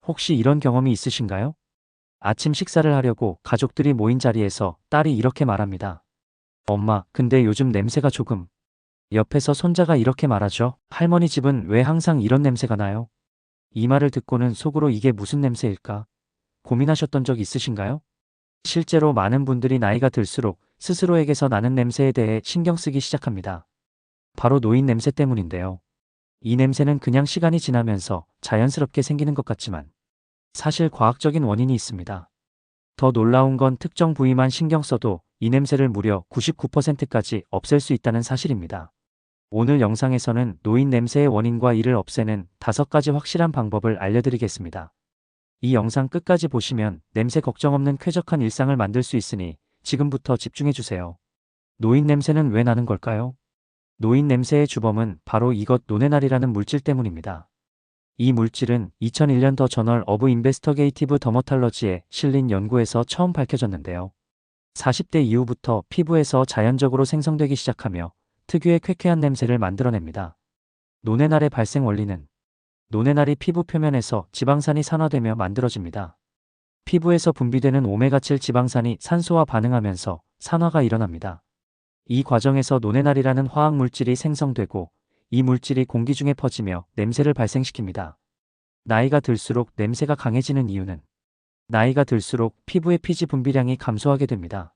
혹시 이런 경험이 있으신가요? 아침 식사를 하려고 가족들이 모인 자리에서 딸이 이렇게 말합니다. 엄마, 근데 요즘 냄새가 조금. 옆에서 손자가 이렇게 말하죠. 할머니 집은 왜 항상 이런 냄새가 나요? 이 말을 듣고는 속으로 이게 무슨 냄새일까? 고민하셨던 적 있으신가요? 실제로 많은 분들이 나이가 들수록 스스로에게서 나는 냄새에 대해 신경 쓰기 시작합니다. 바로 노인 냄새 때문인데요. 이 냄새는 그냥 시간이 지나면서 자연스럽게 생기는 것 같지만 사실 과학적인 원인이 있습니다. 더 놀라운 건 특정 부위만 신경 써도 이 냄새를 무려 99%까지 없앨 수 있다는 사실입니다. 오늘 영상에서는 노인 냄새의 원인과 이를 없애는 5가지 확실한 방법을 알려드리겠습니다. 이 영상 끝까지 보시면 냄새 걱정 없는 쾌적한 일상을 만들 수 있으니 지금부터 집중해주세요. 노인 냄새는 왜 나는 걸까요? 노인 냄새의 주범은 바로 이것 노네날이라는 물질 때문입니다. 이 물질은 2001년 더 저널 오브 인베스터게이티브 더머탈러지에 실린 연구에서 처음 밝혀졌는데요. 40대 이후부터 피부에서 자연적으로 생성되기 시작하며 특유의 쾌쾌한 냄새를 만들어냅니다. 노네날의 발생 원리는 노네날이 피부 표면에서 지방산이 산화되며 만들어집니다. 피부에서 분비되는 오메가7 지방산이 산소와 반응하면서 산화가 일어납니다. 이 과정에서 노네날이라는 화학 물질이 생성되고 이 물질이 공기 중에 퍼지며 냄새를 발생시킵니다. 나이가 들수록 냄새가 강해지는 이유는 나이가 들수록 피부의 피지 분비량이 감소하게 됩니다.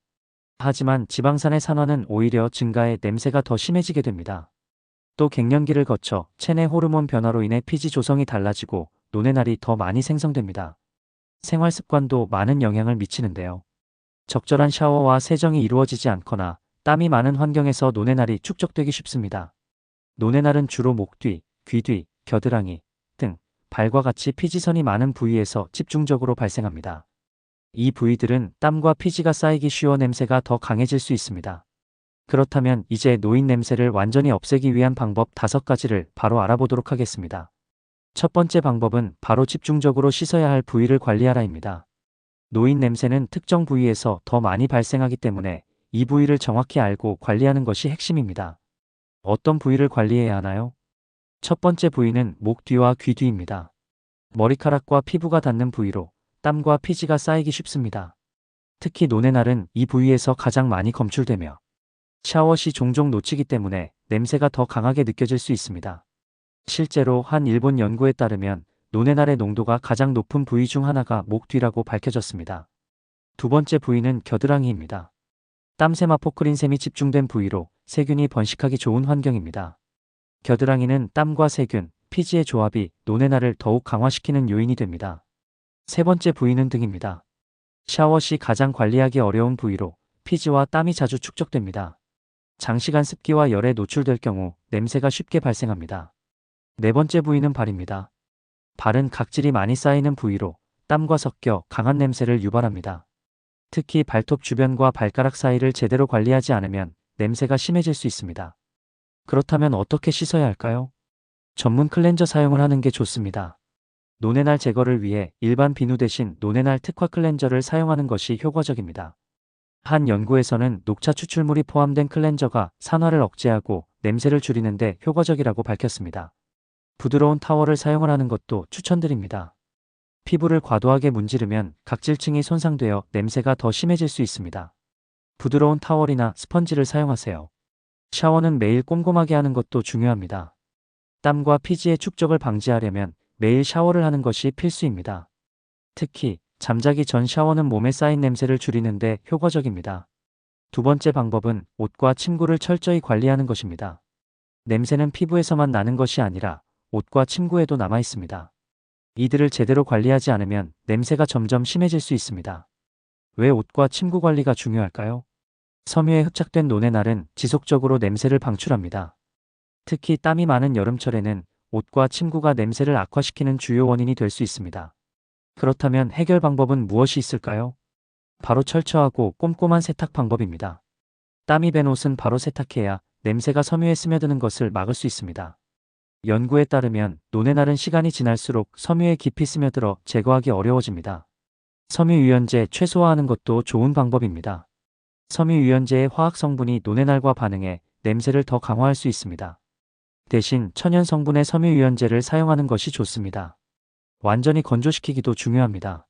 하지만 지방산의 산화는 오히려 증가해 냄새가 더 심해지게 됩니다. 또 갱년기를 거쳐 체내 호르몬 변화로 인해 피지 조성이 달라지고 노네날이 더 많이 생성됩니다. 생활 습관도 많은 영향을 미치는데요. 적절한 샤워와 세정이 이루어지지 않거나 땀이 많은 환경에서 노네날이 축적되기 쉽습니다. 노네날은 주로 목 뒤, 귀 뒤, 겨드랑이 등 발과 같이 피지선이 많은 부위에서 집중적으로 발생합니다. 이 부위들은 땀과 피지가 쌓이기 쉬워 냄새가 더 강해질 수 있습니다. 그렇다면 이제 노인 냄새를 완전히 없애기 위한 방법 5가지를 바로 알아보도록 하겠습니다. 첫 번째 방법은 바로 집중적으로 씻어야 할 부위를 관리하라입니다. 노인 냄새는 특정 부위에서 더 많이 발생하기 때문에 이 부위를 정확히 알고 관리하는 것이 핵심입니다. 어떤 부위를 관리해야 하나요? 첫 번째 부위는 목 뒤와 귀 뒤입니다. 머리카락과 피부가 닿는 부위로 땀과 피지가 쌓이기 쉽습니다. 특히 노네날은 이 부위에서 가장 많이 검출되며 샤워 시 종종 놓치기 때문에 냄새가 더 강하게 느껴질 수 있습니다. 실제로 한 일본 연구에 따르면 노네날의 농도가 가장 높은 부위 중 하나가 목 뒤라고 밝혀졌습니다. 두 번째 부위는 겨드랑이입니다. 땀세마포크린샘이 집중된 부위로 세균이 번식하기 좋은 환경입니다. 겨드랑이는 땀과 세균, 피지의 조합이 노네날을 더욱 강화시키는 요인이 됩니다. 세 번째 부위는 등입니다. 샤워 시 가장 관리하기 어려운 부위로 피지와 땀이 자주 축적됩니다. 장시간 습기와 열에 노출될 경우 냄새가 쉽게 발생합니다. 네 번째 부위는 발입니다. 발은 각질이 많이 쌓이는 부위로 땀과 섞여 강한 냄새를 유발합니다. 특히 발톱 주변과 발가락 사이를 제대로 관리하지 않으면 냄새가 심해질 수 있습니다. 그렇다면 어떻게 씻어야 할까요? 전문 클렌저 사용을 하는 게 좋습니다. 노네날 제거를 위해 일반 비누 대신 노네날 특화 클렌저를 사용하는 것이 효과적입니다. 한 연구에서는 녹차 추출물이 포함된 클렌저가 산화를 억제하고 냄새를 줄이는데 효과적이라고 밝혔습니다. 부드러운 타월을 사용을 하는 것도 추천드립니다. 피부를 과도하게 문지르면 각질층이 손상되어 냄새가 더 심해질 수 있습니다. 부드러운 타월이나 스펀지를 사용하세요. 샤워는 매일 꼼꼼하게 하는 것도 중요합니다. 땀과 피지의 축적을 방지하려면 매일 샤워를 하는 것이 필수입니다. 특히 잠자기 전 샤워는 몸에 쌓인 냄새를 줄이는데 효과적입니다. 두 번째 방법은 옷과 침구를 철저히 관리하는 것입니다. 냄새는 피부에서만 나는 것이 아니라 옷과 침구에도 남아 있습니다. 이들을 제대로 관리하지 않으면 냄새가 점점 심해질 수 있습니다. 왜 옷과 침구 관리가 중요할까요? 섬유에 흡착된 노네날은 지속적으로 냄새를 방출합니다. 특히 땀이 많은 여름철에는 옷과 침구가 냄새를 악화시키는 주요 원인이 될 수 있습니다. 그렇다면 해결 방법은 무엇이 있을까요? 바로 철저하고 꼼꼼한 세탁 방법입니다. 땀이 밴 옷은 바로 세탁해야 냄새가 섬유에 스며드는 것을 막을 수 있습니다. 연구에 따르면 노네날은 시간이 지날수록 섬유에 깊이 스며들어 제거하기 어려워집니다. 섬유유연제 최소화하는 것도 좋은 방법입니다. 섬유유연제의 화학 성분이 노네날과 반응해 냄새를 더 강화할 수 있습니다. 대신 천연 성분의 섬유유연제를 사용하는 것이 좋습니다. 완전히 건조시키기도 중요합니다.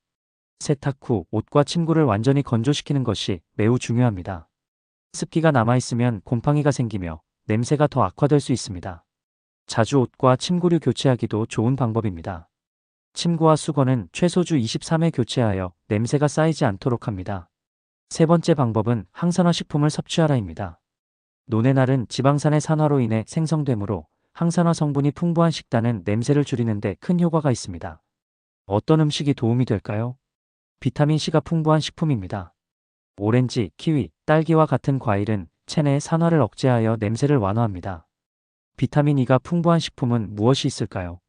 세탁 후 옷과 침구를 완전히 건조시키는 것이 매우 중요합니다. 습기가 남아있으면 곰팡이가 생기며 냄새가 더 악화될 수 있습니다. 자주 옷과 침구류 교체하기도 좋은 방법입니다. 침구와 수건은 최소 주 23회 교체하여 냄새가 쌓이지 않도록 합니다. 세 번째 방법은 항산화 식품을 섭취하라입니다. 노네날은 지방산의 산화로 인해 생성되므로 항산화 성분이 풍부한 식단은 냄새를 줄이는 데 큰 효과가 있습니다. 어떤 음식이 도움이 될까요? 비타민C가 풍부한 식품입니다. 오렌지, 키위, 딸기와 같은 과일은 체내의 산화를 억제하여 냄새를 완화합니다. 비타민E가 풍부한 식품은 무엇이 있을까요?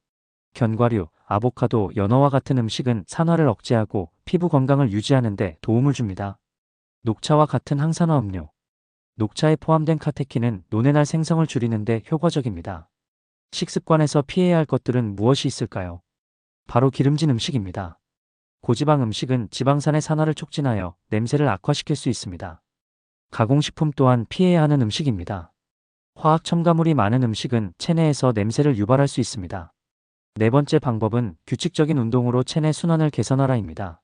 견과류, 아보카도, 연어와 같은 음식은 산화를 억제하고 피부 건강을 유지하는 데 도움을 줍니다. 녹차와 같은 항산화 음료. 녹차에 포함된 카테킨은 노네날 생성을 줄이는 데 효과적입니다. 식습관에서 피해야 할 것들은 무엇이 있을까요? 바로 기름진 음식입니다. 고지방 음식은 지방산의 산화를 촉진하여 냄새를 악화시킬 수 있습니다. 가공식품 또한 피해야 하는 음식입니다. 화학 첨가물이 많은 음식은 체내에서 냄새를 유발할 수 있습니다. 네 번째 방법은 규칙적인 운동으로 체내 순환을 개선하라입니다.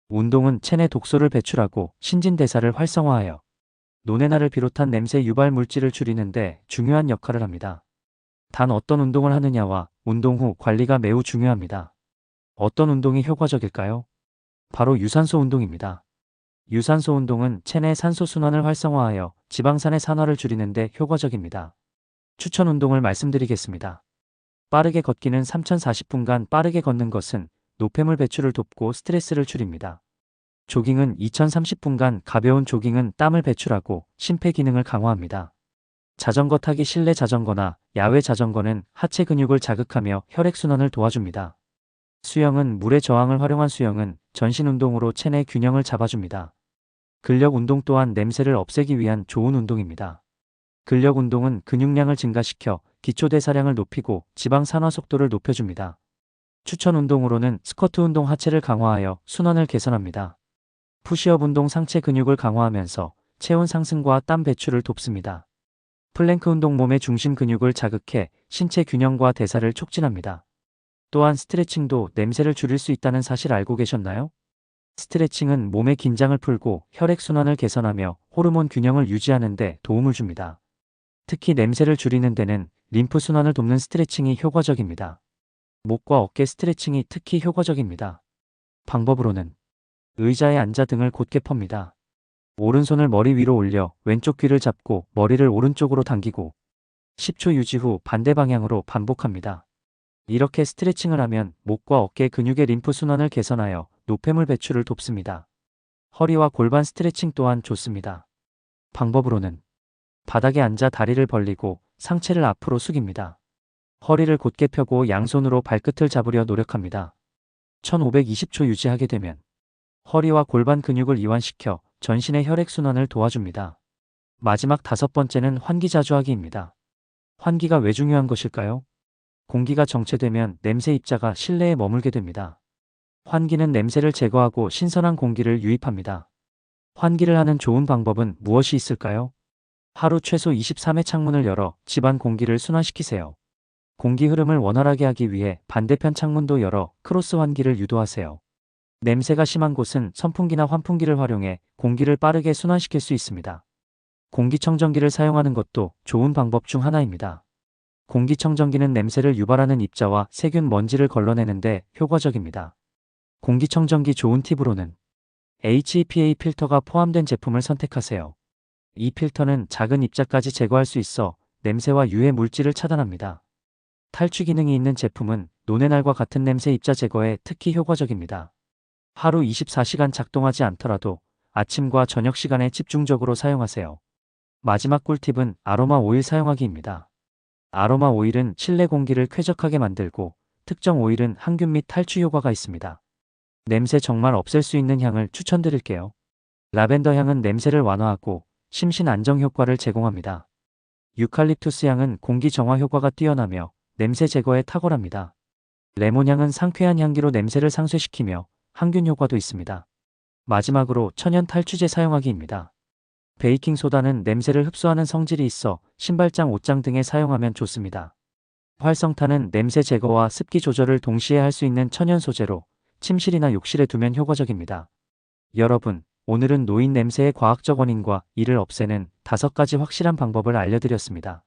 운동은 체내 독소를 배출하고 신진대사를 활성화하여 노네날을 비롯한 냄새 유발 물질을 줄이는 데 중요한 역할을 합니다. 단 어떤 운동을 하느냐와 운동 후 관리가 매우 중요합니다. 어떤 운동이 효과적일까요? 바로 유산소 운동입니다. 유산소 운동은 체내 산소 순환을 활성화하여 지방산의 산화를 줄이는 데 효과적입니다. 추천 운동을 말씀드리겠습니다. 빠르게 걷기는 3040분간 빠르게 걷는 것은 노폐물 배출을 돕고 스트레스를 줄입니다. 조깅은 2030분간 가벼운 조깅은 땀을 배출하고 심폐 기능을 강화합니다. 자전거 타기 실내 자전거나 야외 자전거는 하체 근육을 자극하며 혈액순환을 도와줍니다. 수영은 물의 저항을 활용한 수영은 전신 운동으로 체내 균형을 잡아줍니다. 근력 운동 또한 냄새를 없애기 위한 좋은 운동입니다. 근력 운동은 근육량을 증가시켜 기초대사량을 높이고 지방 산화 속도를 높여줍니다. 추천 운동으로는 스쿼트 운동 하체를 강화하여 순환을 개선합니다. 푸시업 운동 상체 근육을 강화하면서 체온 상승과 땀 배출을 돕습니다. 플랭크 운동 몸의 중심 근육을 자극해 신체 균형과 대사를 촉진합니다. 또한 스트레칭도 냄새를 줄일 수 있다는 사실 알고 계셨나요? 스트레칭은 몸의 긴장을 풀고 혈액순환을 개선하며 호르몬 균형을 유지하는 데 도움을 줍니다. 특히 냄새를 줄이는 데는 림프 순환을 돕는 스트레칭이 효과적입니다. 목과 어깨 스트레칭이 특히 효과적입니다. 방법으로는 의자에 앉아 등을 곧게 펴니다. 오른손을 머리 위로 올려 왼쪽 귀를 잡고 머리를 오른쪽으로 당기고 10초 유지 후 반대 방향으로 반복합니다. 이렇게 스트레칭을 하면 목과 어깨 근육의 림프 순환을 개선하여 노폐물 배출을 돕습니다. 허리와 골반 스트레칭 또한 좋습니다. 방법으로는 바닥에 앉아 다리를 벌리고 상체를 앞으로 숙입니다. 허리를 곧게 펴고 양손으로 발끝을 잡으려 노력합니다. 1520초 유지하게 되면 허리와 골반 근육을 이완시켜 전신의 혈액순환을 도와줍니다. 마지막 다섯 번째는 환기자주하기입니다. 환기가 왜 중요한 것일까요? 공기가 정체되면 냄새 입자가 실내에 머물게 됩니다. 환기는 냄새를 제거하고 신선한 공기를 유입합니다. 환기를 하는 좋은 방법은 무엇이 있을까요? 하루 최소 23회 창문을 열어 집안 공기를 순환시키세요. 공기 흐름을 원활하게 하기 위해 반대편 창문도 열어 크로스 환기를 유도하세요. 냄새가 심한 곳은 선풍기나 환풍기를 활용해 공기를 빠르게 순환시킬 수 있습니다. 공기청정기를 사용하는 것도 좋은 방법 중 하나입니다. 공기청정기는 냄새를 유발하는 입자와 세균 먼지를 걸러내는데 효과적입니다. 공기청정기 좋은 팁으로는 HEPA 필터가 포함된 제품을 선택하세요. 이 필터는 작은 입자까지 제거할 수 있어 냄새와 유해 물질을 차단합니다. 탈취 기능이 있는 제품은 노네날과 같은 냄새 입자 제거에 특히 효과적입니다. 하루 24시간 작동하지 않더라도 아침과 저녁 시간에 집중적으로 사용하세요. 마지막 꿀팁은 아로마 오일 사용하기입니다. 아로마 오일은 실내 공기를 쾌적하게 만들고 특정 오일은 항균 및 탈취 효과가 있습니다. 냄새 정말 없앨 수 있는 향을 추천드릴게요. 라벤더 향은 냄새를 완화하고 심신 안정 효과를 제공합니다. 유칼립투스 향은 공기 정화 효과가 뛰어나며 냄새 제거에 탁월합니다. 레몬 향은 상쾌한 향기로 냄새를 상쇄시키며 항균 효과도 있습니다. 마지막으로 천연 탈취제 사용하기입니다. 베이킹소다는 냄새를 흡수하는 성질이 있어 신발장, 옷장 등에 사용하면 좋습니다. 활성탄은 냄새 제거와 습기 조절을 동시에 할 수 있는 천연 소재로 침실이나 욕실에 두면 효과적입니다. 여러분, 오늘은 노인 냄새의 과학적 원인과 이를 없애는 5가지 확실한 방법을 알려드렸습니다.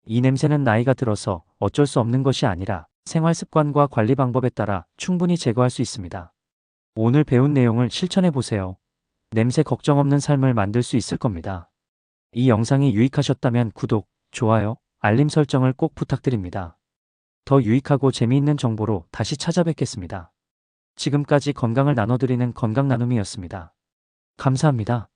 이 냄새는 나이가 들어서 어쩔 수 없는 것이 아니라 생활 습관과 관리 방법에 따라 충분히 제거할 수 있습니다. 오늘 배운 내용을 실천해 보세요. 냄새 걱정 없는 삶을 만들 수 있을 겁니다. 이 영상이 유익하셨다면 구독, 좋아요, 알림 설정을 꼭 부탁드립니다. 더 유익하고 재미있는 정보로 다시 찾아뵙겠습니다. 지금까지 건강을 나눠드리는 건강 나눔이었습니다. 감사합니다.